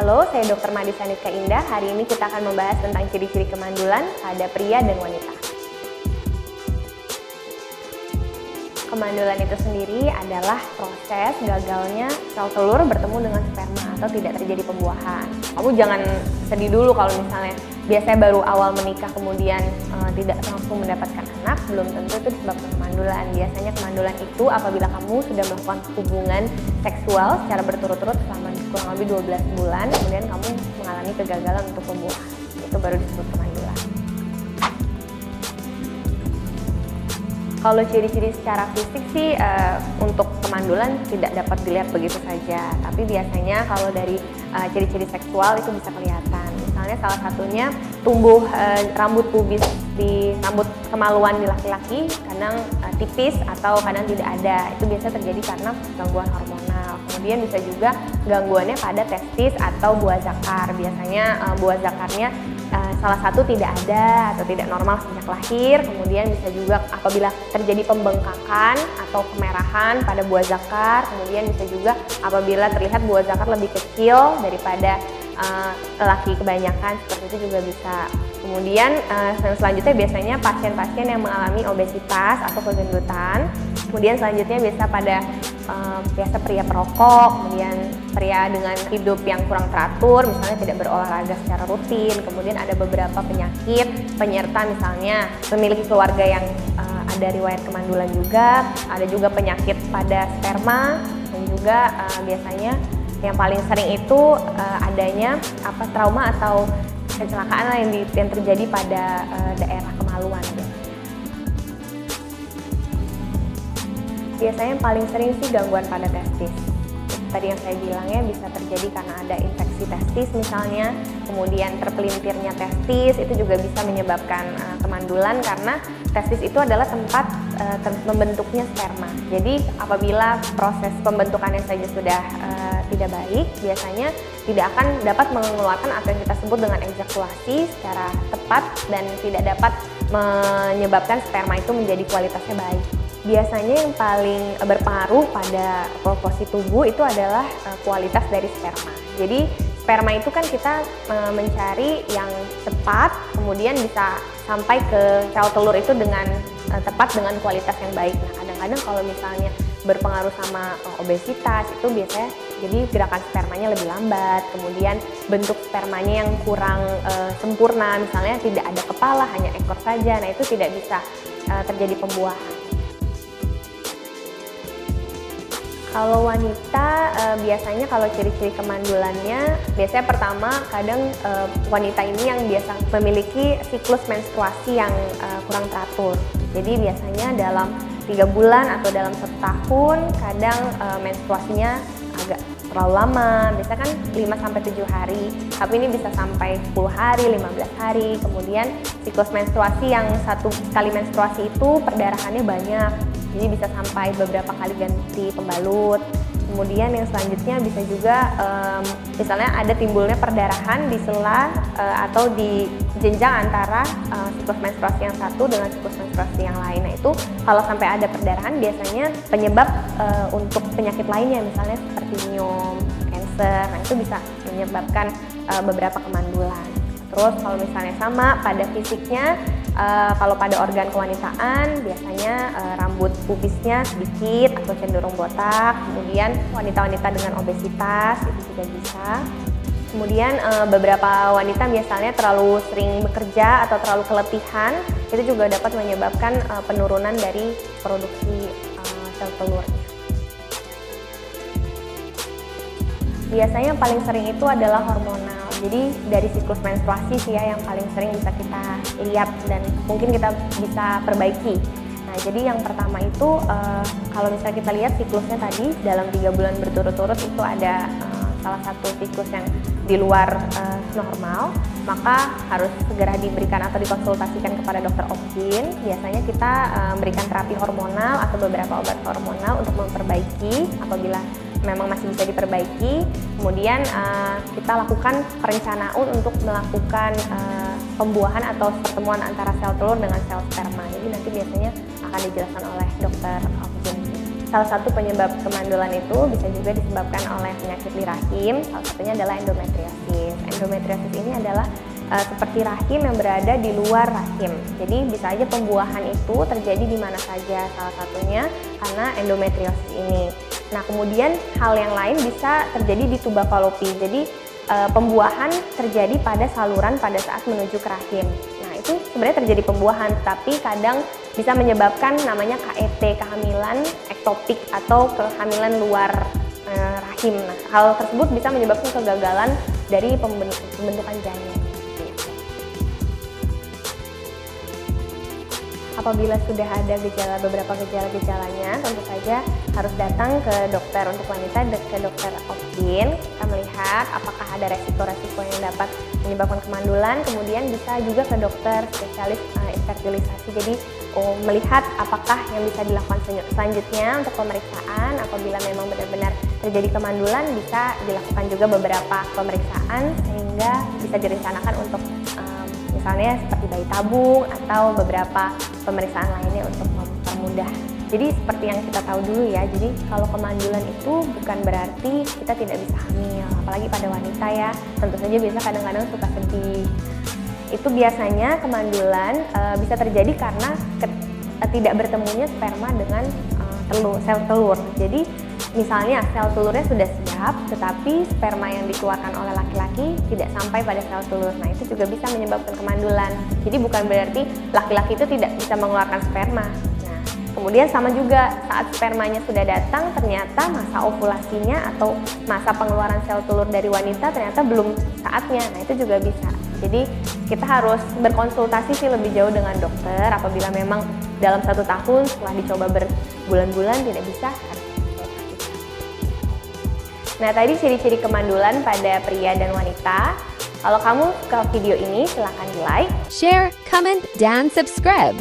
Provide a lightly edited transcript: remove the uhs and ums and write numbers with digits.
Halo, saya Dr. Madisa Nitka Indah. Hari ini kita akan membahas tentang ciri-ciri kemandulan pada pria dan wanita. Kemandulan itu sendiri adalah proses gagalnya sel telur bertemu dengan sperma atau tidak terjadi pembuahan. Kamu jangan sedih dulu kalau misalnya biasanya baru awal menikah kemudian tidak langsung mendapatkan anak, belum tentu itu disebabkan kemandulan. Biasanya kemandulan itu apabila kamu sudah melakukan hubungan seksual secara berturut-turut selama kurang lebih 12 bulan, kemudian kamu mengalami kegagalan untuk pembuahan. Itu baru disebut kemandulan. Kalau ciri-ciri secara fisik sih untuk kemandulan tidak dapat dilihat begitu saja, tapi biasanya kalau dari ciri-ciri seksual itu bisa kelihatan. Misalnya salah satunya tumbuh rambut pubis di rambut kemaluan di laki-laki, kadang tipis atau kadang tidak ada. Itu biasa terjadi karena gangguan hormonal. Kemudian bisa juga gangguannya pada testis atau buah zakar. Biasanya buah zakarnya salah satu tidak ada atau tidak normal sejak lahir. Kemudian bisa juga apabila terjadi pembengkakan atau kemerahan pada buah zakar. Kemudian bisa juga apabila terlihat buah zakar lebih kecil daripada laki kebanyakan, seperti itu juga bisa. Kemudian selanjutnya biasanya pasien-pasien yang mengalami obesitas atau kegendutan. Kemudian selanjutnya biasa pria perokok, kemudian pria dengan hidup yang kurang teratur, misalnya tidak berolahraga secara rutin. Kemudian ada beberapa penyakit penyerta, misalnya memiliki keluarga yang ada riwayat kemandulan juga. Ada juga penyakit pada sperma, dan juga biasanya yang paling sering itu adanya trauma atau kecelakaan yang terjadi pada daerah kemaluan. Biasanya yang paling sering sih gangguan pada testis. Tadi yang saya bilangnya bisa terjadi karena ada infeksi testis misalnya, kemudian terpelintirnya testis, itu juga bisa menyebabkan kemandulan karena testis itu adalah tempat membentuknya sperma. Jadi apabila proses pembentukannya saja sudah tidak baik, biasanya tidak akan dapat mengeluarkan apa yang kita sebut dengan ejakulasi secara tepat dan tidak dapat menyebabkan sperma itu menjadi kualitasnya baik. Biasanya yang paling berpengaruh pada proporsi tubuh itu adalah kualitas dari sperma. Jadi sperma itu kan kita mencari yang cepat, kemudian bisa sampai ke sel telur itu dengan tepat dengan kualitas yang baik. Nah, kadang-kadang kalau misalnya berpengaruh sama obesitas itu biasanya jadi gerakan spermanya lebih lambat, kemudian bentuk spermanya yang kurang sempurna, misalnya tidak ada kepala, hanya ekor saja. Nah, itu tidak bisa terjadi pembuahan. Kalau wanita biasanya kalau ciri-ciri kemandulannya biasanya pertama kadang wanita ini yang biasa memiliki siklus menstruasi yang kurang teratur. Jadi biasanya dalam 3 bulan atau dalam 1 tahun kadang menstruasinya agak terlalu lama, biasanya kan 5-7 hari, tapi ini bisa sampai 10 hari, 15 hari. Kemudian siklus menstruasi yang 1 kali menstruasi itu perdarahannya banyak, jadi bisa sampai beberapa kali ganti pembalut. Kemudian yang selanjutnya bisa juga misalnya ada timbulnya perdarahan di sela atau di jenjang antara siklus menstruasi yang satu dengan siklus menstruasi yang lain. Nah, itu kalau sampai ada perdarahan biasanya penyebab untuk penyakit lainnya, misalnya seperti nyom, kanker. Nah, itu bisa menyebabkan beberapa kemandulan. Terus kalau misalnya sama pada fisiknya, kalau pada organ kewanitaan biasanya rambut pubisnya sedikit atau cenderung botak. Kemudian wanita-wanita dengan obesitas itu juga bisa. Kemudian beberapa wanita misalnya terlalu sering bekerja atau terlalu keletihan, itu juga dapat menyebabkan penurunan dari produksi sel telurnya. Biasanya yang paling sering itu adalah hormonal. Jadi dari siklus menstruasi sih ya yang paling sering bisa kita lihat dan mungkin kita bisa perbaiki. Nah, jadi yang pertama itu kalau misalnya kita lihat siklusnya tadi dalam 3 bulan berturut-turut itu ada salah satu siklus yang di luar normal, maka harus segera diberikan atau dikonsultasikan kepada dokter obgyn. Biasanya kita memberikan terapi hormonal atau beberapa obat hormonal untuk memperbaiki apabila memang masih bisa diperbaiki. Kemudian kita lakukan perencanaan untuk melakukan pembuahan atau pertemuan antara sel telur dengan sel sperma. Jadi nanti biasanya akan dijelaskan oleh dokter obgyn. salah satu penyebab kemandulan itu bisa juga disebabkan oleh penyakit di rahim, salah satunya adalah endometriosis. Endometriosis ini adalah seperti rahim yang berada di luar rahim. Jadi bisa aja pembuahan itu terjadi di mana saja, salah satunya karena endometriosis ini. Nah, kemudian hal yang lain bisa terjadi di tuba Fallopi. Jadi pembuahan terjadi pada saluran pada saat menuju ke rahim. Nah, itu sebenarnya terjadi pembuahan, tapi kadang bisa menyebabkan namanya KET, kehamilan ektopik atau kehamilan luar rahim. Nah, hal tersebut bisa menyebabkan kegagalan dari pembentukan janin. Apabila sudah ada beberapa gejala-gejalanya, tentu saja harus datang ke dokter untuk wanita, ke dokter OB/GYN. Kita melihat apakah ada resiko-resiko yang dapat menyebabkan kemandulan, kemudian bisa juga ke dokter spesialis infertilisasi. Jadi melihat apakah yang bisa dilakukan selanjutnya untuk pemeriksaan. Apabila memang benar-benar terjadi kemandulan, bisa dilakukan juga beberapa pemeriksaan sehingga bisa direncanakan untuk misalnya seperti bayi tabung atau beberapa pemeriksaan lainnya untuk mempermudah. Jadi seperti yang kita tahu dulu ya, jadi kalau kemandulan itu bukan berarti kita tidak bisa hamil, apalagi pada wanita ya. Tentu saja biasa kadang-kadang suka sedih. Itu biasanya kemandulan bisa terjadi karena tidak bertemunya sperma dengan sel telur. Jadi misalnya sel telurnya sudah siap, tetapi sperma yang dikeluarkan oleh laki-laki tidak sampai pada sel telur. Nah, itu juga bisa menyebabkan kemandulan. Jadi bukan berarti laki-laki itu tidak bisa mengeluarkan sperma. Nah, kemudian sama juga saat spermanya sudah datang, ternyata masa ovulasinya atau masa pengeluaran sel telur dari wanita ternyata belum saatnya. Nah, itu juga bisa. Jadi kita harus berkonsultasi sih lebih jauh dengan dokter. Apabila memang dalam 1 tahun setelah dicoba berbulan-bulan tidak bisa, Nah, tadi ciri-ciri kemandulan pada pria dan wanita. Kalau kamu suka video ini, silahkan di-like, share, comment, dan subscribe.